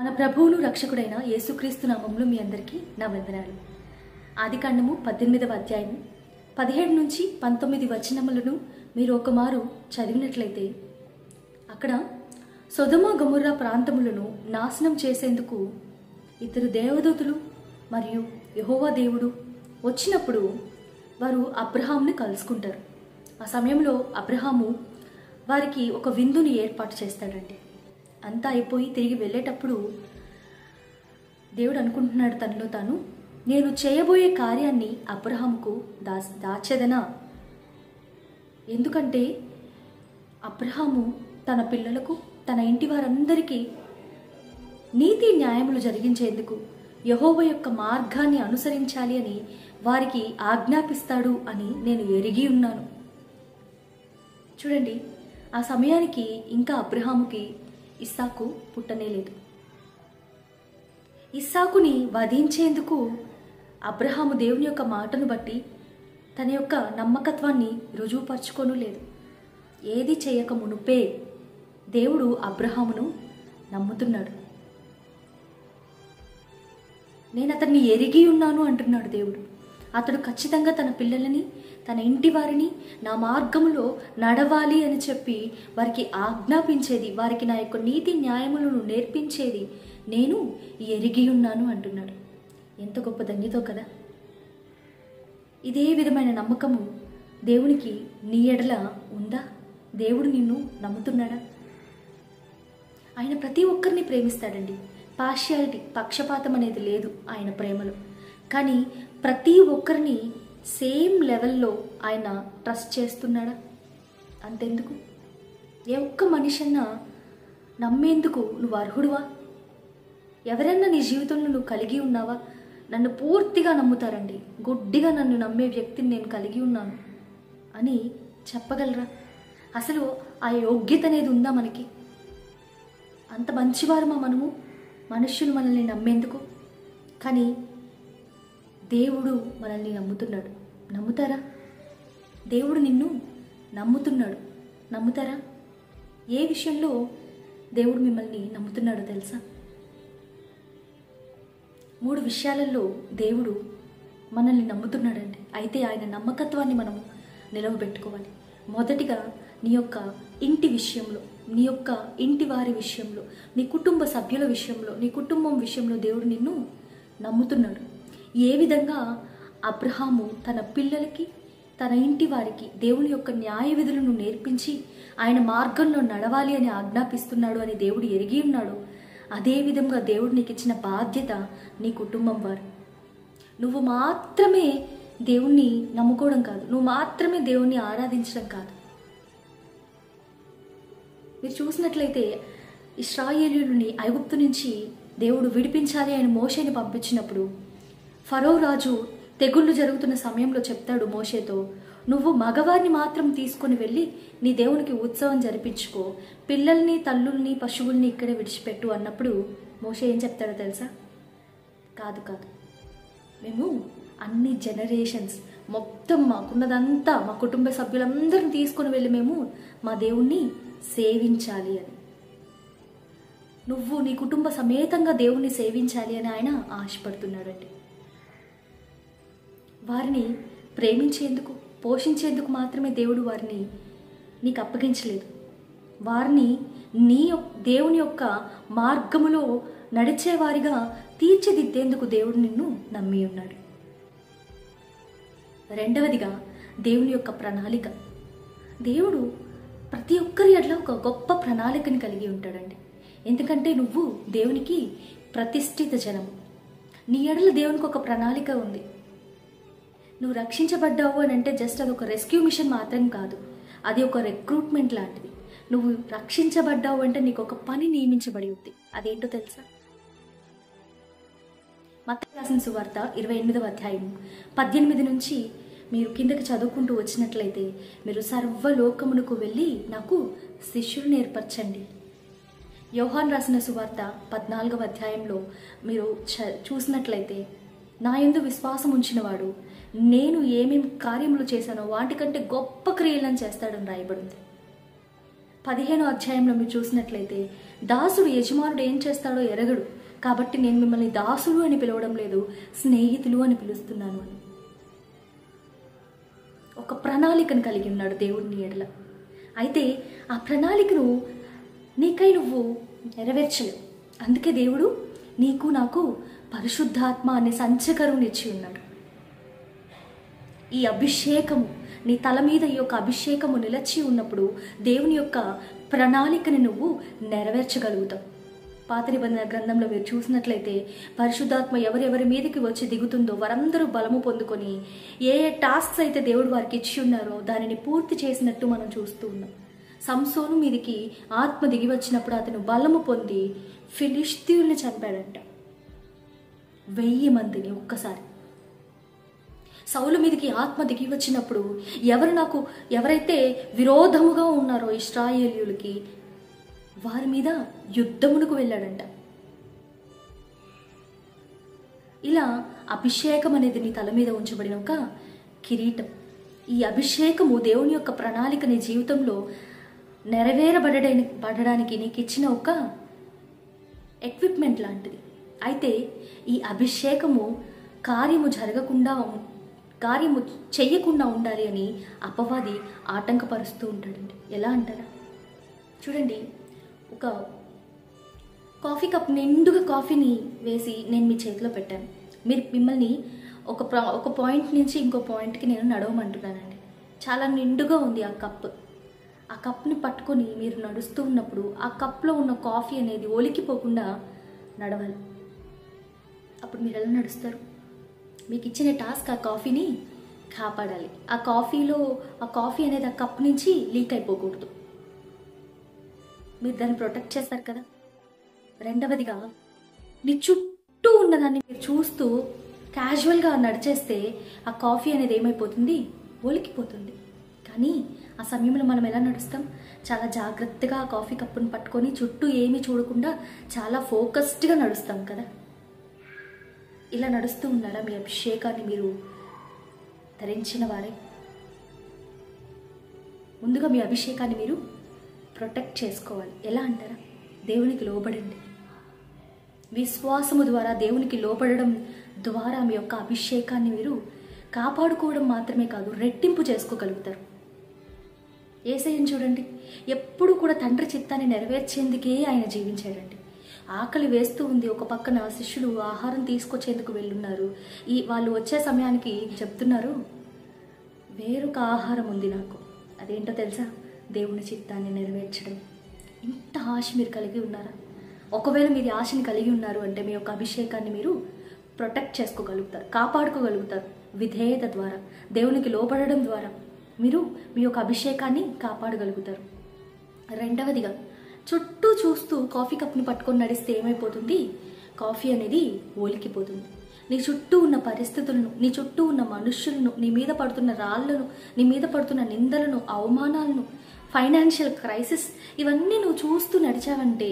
మన ప్రభువును రక్షకుడైన యేసుక్రీస్తు నామములో మీ అందరికీ నా వందనాలు. ఆదికాండము 18వ అధ్యాయము 17 నుంచి 19 వచనములను మీరు ఒకమారు చదివినట్లయితే అక్కడ సొదొమ గొమొర్రా ప్రాంతములను నాశనం చేసేందుకు ఇద్దరు దేవదూతలు మరియు యెహోవా దేవుడు వచ్చినప్పుడు వారు అబ్రహాముని కలుసుకుంటారు. ఆ సమయంలో అబ్రహాము వారికి ఒక విందుని ఏర్పాటు చేస్తాడండి. అంతా అయిపోయి తిరిగి వెళ్ళేటప్పుడు దేవుడు అనుకుంటున్నాడు తనలో తాను, నేను చేయబోయే కార్యాన్ని అబ్రహాముకు దాచెదనా? ఎందుకంటే అబ్రహాము తన పిల్లలకు తన ఇంటి వారందరికీ నీతి న్యాయములు జరిగించేందుకు యెహోవా యొక్క మార్గాన్ని అనుసరించాలి అని వారికి ఆజ్ఞాపిస్తాడు అని నేను ఎరిగి ఉన్నాను. చూడండి, ఆ సమయానికి ఇంకా అబ్రహాముకి ఇస్సాకు పుట్టనే లేదు. ఇస్సాకుని వధించేందుకు అబ్రహాము దేవుని యొక్క మాటను బట్టి తన యొక్క నమ్మకత్వాన్ని రుజువుపరచుకోను లేదు. ఏది చేయక మునుపే దేవుడు అబ్రహామును నమ్ముతున్నాడు. నేను అతన్ని ఎరిగి ఉన్నాను అంటున్నాడు దేవుడు. అతడు ఖచ్చితంగా తన పిల్లలని తన ఇంటి వారిని నా మార్గములో నడవాలి అని చెప్పి వారికి ఆజ్ఞాపించేది, వారికి నా యొక్క నీతి న్యాయములను నేర్పించేది నేను ఎరిగి ఉన్నాను అంటున్నాడు. ఎంత గొప్ప ధన్యతో కదా! ఇదే విధమైన నమ్మకము దేవునికి నీ ఎడల ఉందా? దేవుడు నిన్ను నమ్ముతున్నాడా? ఆయన ప్రతి ఒక్కరిని ప్రేమిస్తాడండి. పార్షియాలిటీ, పక్షపాతం అనేది లేదు ఆయన ప్రేమలో. కానీ ప్రతి ఒక్కరిని సేమ్ లెవెల్లో ఆయన ట్రస్ట్ చేస్తున్నాడా? అంతెందుకు, ఏ ఒక్క మనిషన్నా నమ్మేందుకు నువ్వు అర్హుడువా? ఎవరన్నా నీ జీవితంలో నువ్వు కలిగి ఉన్నావా? నన్ను పూర్తిగా నమ్ముతారండి, గుడ్డిగా నన్ను నమ్మే వ్యక్తిని నేను కలిగి ఉన్నాను అని చెప్పగలరా? అసలు ఆ యోగ్యత అనేది ఉందా మనకి? అంత మంచివారమా మనము, మనుష్యులు మనల్ని నమ్మేందుకు? కానీ దేవుడు మనల్ని నమ్ముతున్నాడు. నమ్ముతారా? దేవుడు నిన్ను నమ్ముతున్నాడు. నమ్ముతారా? ఏ విషయంలో దేవుడు మిమ్మల్ని నమ్ముతున్నాడో తెలుసా? 3 విషయాలలో దేవుడు మనల్ని నమ్ముతున్నాడండి. అయితే ఆయన నమ్మకత్వాన్ని మనము నిలవబెట్టుకోవాలి. మొదటిగా నీ యొక్క ఇంటి విషయంలో, నీ యొక్క ఇంటి వారి విషయంలో, నీ కుటుంబ సభ్యుల విషయంలో, నీ కుటుంబం విషయంలో దేవుడు నిన్ను నమ్ముతున్నాడు. ఏ విధంగా అబ్రహాము తన పిల్లలకి తన ఇంటి వారికి దేవుని యొక్క న్యాయ విధులను నేర్పించి ఆయన మార్గంలో నడవాలి అని ఆజ్ఞాపిస్తున్నాడు అని దేవుడు ఎరిగి ఉన్నాడు. అదేవిధంగా దేవుడు నీకు ఇచ్చిన బాధ్యత నీ కుటుంబం వారు. నువ్వు మాత్రమే దేవుణ్ణి నమ్ముకోవడం కాదు, నువ్వు మాత్రమే దేవుణ్ణి ఆరాధించడం కాదు. మీరు చూసినట్లయితే ఇశ్రాయేలీయులని ఐగుప్తు నుంచి దేవుడు విడిపించాలి అని మోషేని పంపించినప్పుడు ఫరో రాజు తెగుళ్ళు జరుగుతున్న సమయంలో చెప్తాడు మోషేతో, నువ్వు మగవారిని మాత్రం తీసుకొని వెళ్ళి నీ దేవునికి ఉత్సవం జరిపించుకో, పిల్లల్ని తల్లుల్ని పశువుల్ని ఇక్కడే విడిచిపెట్టు అన్నప్పుడు మోషే ఏం చెప్తాడో తెలుసా? కాదు కాదు, మేము అన్ని జనరేషన్స్ మొత్తం మాకున్నదంతా మా కుటుంబ సభ్యులందరిని తీసుకొని వెళ్ళి మేము మా దేవుణ్ణి సేవించాలి అని, నువ్వు నీ కుటుంబ సమేతంగా దేవుణ్ణి సేవించాలి అని ఆయన ఆశపడుతున్నాడండి. వారిని ప్రేమించేందుకు, పోషించేందుకు మాత్రమే దేవుడు వారిని నీకు అప్పగించలేదు. వారిని దేవుని యొక్క మార్గములో నడిచేవారిగా తీర్చిదిద్దేందుకు దేవుడు నిన్ను నమ్మి ఉన్నాడు. రెండవదిగా దేవుని యొక్క ప్రణాళిక. దేవుడు ప్రతి ఒక్కరి ఎడల ఒక గొప్ప ప్రణాళికని కలిగి ఉంటాడండి. ఎందుకంటే నువ్వు దేవునికి ప్రతిష్ఠిత జనము. నీ ఎడల దేవునికి ఒక ప్రణాళిక ఉంది. నువ్వు రక్షించబడ్డావు అని అంటే జస్ట్ అది ఒక రెస్క్యూ మిషన్ మాత్రం కాదు, అది ఒక రిక్రూట్మెంట్ లాంటిది. నువ్వు రక్షించబడ్డావు అంటే నీకు ఒక పని నియమించబడి ఉంది. అదేంటో తెలుసా? మత్తయి రాసిన సువార్త 28వ అధ్యాయం 18 నుంచి మీరు కిందకి చదువుకుంటూ వచ్చినట్లయితే, మీరు సర్వలోకమునకు వెళ్ళి నాకు శిష్యులను ఏర్పరచండి. యోహాను రాసిన సువార్త 14వ అధ్యాయంలో మీరు చూసినట్లయితే, నా యందు విశ్వాసం ఉంచినవాడు నేను ఏమేమి కార్యములు చేశానో వాటికంటే గొప్ప క్రియలను చేస్తాడని రాయబడింది. 15వ అధ్యాయంలో మీరు చూసినట్లయితే దాసుడు యజమానుడు ఏం చేస్తాడో ఎరగడు, కాబట్టి నేను మిమ్మల్ని దాసుడు అని పిలవడం లేదు, స్నేహితులు అని పిలుస్తున్నాను అని. ఒక ప్రణాళికను కలిగి ఉన్నాడు దేవుడిని ఎడల. అయితే ఆ ప్రణాళికను నీకై నువ్వు నెరవేర్చలేవు. అందుకే దేవుడు నీకు నాకు పరిశుద్ధాత్మ అనే సంచకరుని ఇచ్చి ఉన్నాడు. ఈ అభిషేకము నీ తల మీద ఈ యొక్క అభిషేకము నిలచి ఉన్నప్పుడు దేవుని యొక్క ప్రణాళికని నువ్వు నెరవేర్చగలుగుతావు. పాత నిబంధన గ్రంథంలో మీరు చూసినట్లయితే పరిశుద్ధాత్మ ఎవరెవరి మీదకి వచ్చి దిగుతుందో వారందరూ బలము పొందుకొని ఏ ఏ టాస్క్స్ అయితే దేవుడు వారికి ఇచ్చి ఉన్నారో దానిని పూర్తి చేసినట్టు మనం చూస్తూ ఉన్నాం. సంసోను మీదికి ఆత్మ దిగి వచ్చినప్పుడు అతను బలము పొంది ఫిలిష్తీయుల్ని చంపాడంట, 1000 మందిని ఒక్కసారి. సౌలు మీదకి ఆత్మ దిగి వచ్చినప్పుడు ఎవరైతే విరోధముగా ఉన్నారో ఇశ్రాయేలీయులకి వారి మీద యుద్ధమునకు వెళ్ళాడంట. ఇలా అభిషేకం అనేది నీ తల మీద ఉంచబడిన ఒక కిరీటం. ఈ అభిషేకము దేవుని యొక్క ప్రణాళిక నీ జీవితంలో నెరవేరబడడానికి నీకు ఇచ్చిన ఒక ఎక్విప్మెంట్ లాంటిది. అయితే ఈ అభిషేకము కార్యము చెయ్యకుండా ఉండాలి అని అపవాది ఆటంకపరుస్తూ ఉంటాడండి. ఎలా అంటారా, చూడండి, ఒక కాఫీ కప్ నిండుగా కాఫీని వేసి నేను మీ చేతిలో పెట్టాను. మిమ్మల్ని ఒక పాయింట్ నుంచి ఇంకో పాయింట్కి నేను నడవమంటున్నానండి. చాలా నిండుగా ఉంది ఆ కప్. ఆ కప్ని పట్టుకొని మీరు నడుస్తూ ఉన్నప్పుడు ఆ కప్లో ఉన్న కాఫీ అనేది ఒలికిపోకుండా నడవాలి. అప్పుడు మీరు ఎలా నడుస్తారు? మీకు ఇచ్చిన టాస్క్ ఆ కాఫీని కాపాడాలి. ఆ కాఫీ అనేది ఆ కప్ నుంచి లీక్ అయిపోకూడదు. మీరు దాన్ని ప్రొటెక్ట్ చేస్తారు కదా. రెండవదిగా నీ చుట్టూ ఉన్నదాన్ని మీరు చూస్తూ క్యాజువల్గా నడిచేస్తే ఆ కాఫీ అనేది ఏమైపోతుంది? ఒలికిపోతుంది. కానీ ఆ సమయంలో మనం ఎలా నడుస్తాం? చాలా జాగ్రత్తగా ఆ కాఫీ కప్పును పట్టుకొని చుట్టూ ఏమీ చూడకుండా చాలా ఫోకస్డ్గా నడుస్తాం కదా. ఇలా నడుస్తూ ఉన్నారా? మీ అభిషేకాన్ని మీరు ధరించిన వారే. ముందుగా మీ అభిషేకాన్ని మీరు ప్రొటెక్ట్ చేసుకోవాలి. ఎలా అంటారా? దేవునికి లోబడండి. విశ్వాసము ద్వారా దేవునికి లోబడడం ద్వారా మీ యొక్క అభిషేకాన్ని మీరు కాపాడుకోవడం మాత్రమే కాదు, రెట్టింపు చేసుకోగలుగుతారు. యేసయ్యను చూడండి, ఎప్పుడు కూడా తండ్రి చిత్తాన్ని నెరవేర్చేందుకే ఆయన జీవించాడండి. ఆకలి వేస్తూ ఉంది, ఒక పక్కన శిష్యులు ఆహారం తీసుకొచ్చేందుకు వెళ్ళున్నారు. వాళ్ళు వచ్చే సమయానికి చెప్తున్నారు, వేరొక ఆహారం ఉంది నాకు, అదేంటో తెలుసా? దేవుని చిత్తాన్ని నెరవేర్చడం. ఇంత ఆశ మీరు కలిగి ఉన్నారా? ఒకవేళ మీరు ఆశని కలిగి ఉన్నారు అంటే మీ యొక్క అభిషేకాన్ని మీరు ప్రొటెక్ట్ చేసుకోగలుగుతారు, కాపాడుకోగలుగుతారు. విధేయత ద్వారా, దేవునికి లోబడడం ద్వారా మీరు మీ యొక్క అభిషేకాన్ని కాపాడగలుగుతారు. రెండవదిగా, చుట్టూ చూస్తూ కాఫీ కప్ని పట్టుకొని నడిస్తే ఏమైపోతుంది? కాఫీ అనేది ఒలికిపోతుంది. నీ చుట్టూ ఉన్న పరిస్థితులను, నీ చుట్టూ ఉన్న మనుష్యులను, నీ మీద పడుతున్న రాళ్లను, నీ మీద పడుతున్న నిందలను, అవమానాలను, ఫైనాన్షియల్ క్రైసిస్, ఇవన్నీ నువ్వు చూస్తూ నడిచావంటే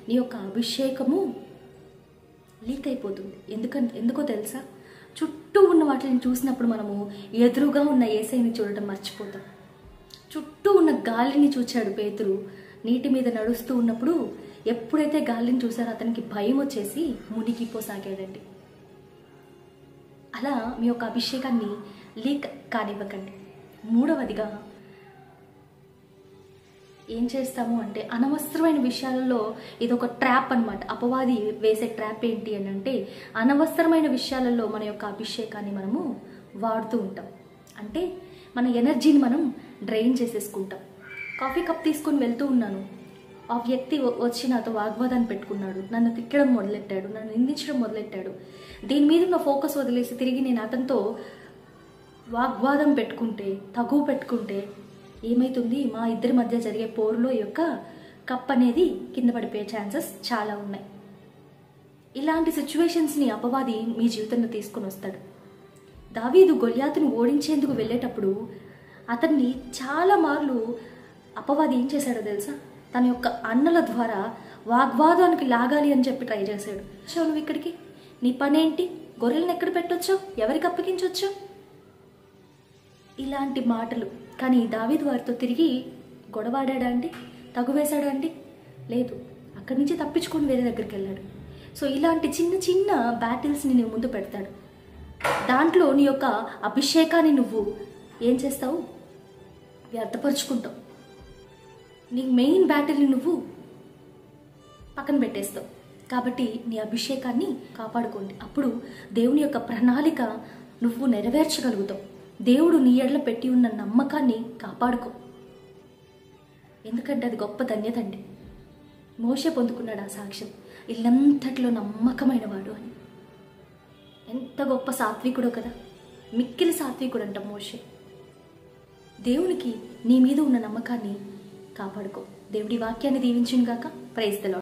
నీ యొక్క అభిషేకము లీక్ అయిపోతుంది. ఎందుకో తెలుసా? చుట్టూ ఉన్న వాటిని చూసినప్పుడు మనము ఎదురుగా ఉన్న యేసయ్యని చూడటం మర్చిపోతాం. చుట్టూ ఉన్న గాలిని చూచాడు పేతురు. నీటి మీద నడుస్తూ ఉన్నప్పుడు ఎప్పుడైతే గాలిని చూసారో అతనికి భయం వచ్చేసి మునిగిపోసాగాడండి. అలా మీ యొక్క అభిషేకాన్ని లీక్ కానివ్వకండి. మూడవదిగా ఏం చేస్తాము అంటే, అనవసరమైన విషయాలలో ఇది ఒక ట్రాప్ అన్నమాట. అపవాది వేసే ట్రాప్ ఏంటి అని అంటే, అనవసరమైన విషయాలలో మన యొక్క అభిషేకాన్ని మనము వాడుతూ ఉంటాం. అంటే మన ఎనర్జీని మనం డ్రైన్ చేసేసుకుంటాం. కాఫీ కప్ తీసుకొని వెళ్తూ ఉన్నాను, ఆ వ్యక్తి వచ్చి నాతో వాగ్వాదాన్ని పెట్టుకున్నాడు, నన్ను తిట్టడం మొదలెట్టాడు, నన్ను నిందించడం మొదలెట్టాడు. దీని మీద నా ఫోకస్ వదిలేసి తిరిగి నేను అతనితో వాగ్వాదం తగువ పెట్టుకుంటే ఏమైతుంది? మా ఇద్దరి మధ్య జరిగే పోరులో ఈ యొక్క కప్ అనేది కింద పడిపోయే ఛాన్సెస్ చాలా ఉన్నాయి. ఇలాంటి సిచ్యువేషన్స్ని అపవాది మీ జీవితంలో తీసుకొని వస్తాడు. దావీదు గొల్యాతును ఓడించేందుకు వెళ్ళేటప్పుడు అతన్ని చాలా మార్లు అపవాది ఏం చేశాడో తెలుసా? తన యొక్క అన్నల ద్వారా వాగ్వాదానికి లాగాలి అని చెప్పి ట్రై చేశాడు. నువ్వు ఇక్కడికి, నీ పనేంటి? గొర్రెలను ఎక్కడ పెట్టొచ్చో, ఎవరికి అప్పగించొచ్చో, ఇలాంటి మాటలు. కానీ దావీదు వారితో తిరిగి గొడవాడా అండి? తగు వేశాడా అండి? లేదు. అక్కడి నుంచి తప్పించుకొని వేరే దగ్గరికి వెళ్ళాడు. సో ఇలాంటి చిన్న చిన్న బ్యాటిల్స్ని నీ ముందు పెడతాడు. దాంట్లో నీ యొక్క అభిషేకాన్ని నువ్వు ఏం చేస్తావు? వ్యర్థపరుచుకుంటావు. నీ మెయిన్ బ్యాటిల్ని నువ్వు పక్కన పెట్టేస్తావు. కాబట్టి నీ అభిషేకాన్ని కాపాడుకోండి. అప్పుడు దేవుని యొక్క ప్రణాళిక నువ్వు నెరవేర్చగలుగుతావు. దేవుడు నీ ఎడల పెట్టి ఉన్న నమ్మకాన్ని కాపాడుకో. ఎందుకంటే అది గొప్ప ధన్యత అండి. మోషే పొందుకున్నాడు ఆ సాక్ష్యం, ఇల్లంతట్లో నమ్మకమైన వాడు అని. ఎంత గొప్ప సాత్వికుడో కదా, మిక్కిలి సాత్వికుడు అంట మోషే. దేవునికి నీ మీద ఉన్న నమ్మకాన్ని కాపాడుకో. దేవుడి వాక్యాన్ని దీవించును గాక. Praise the lord.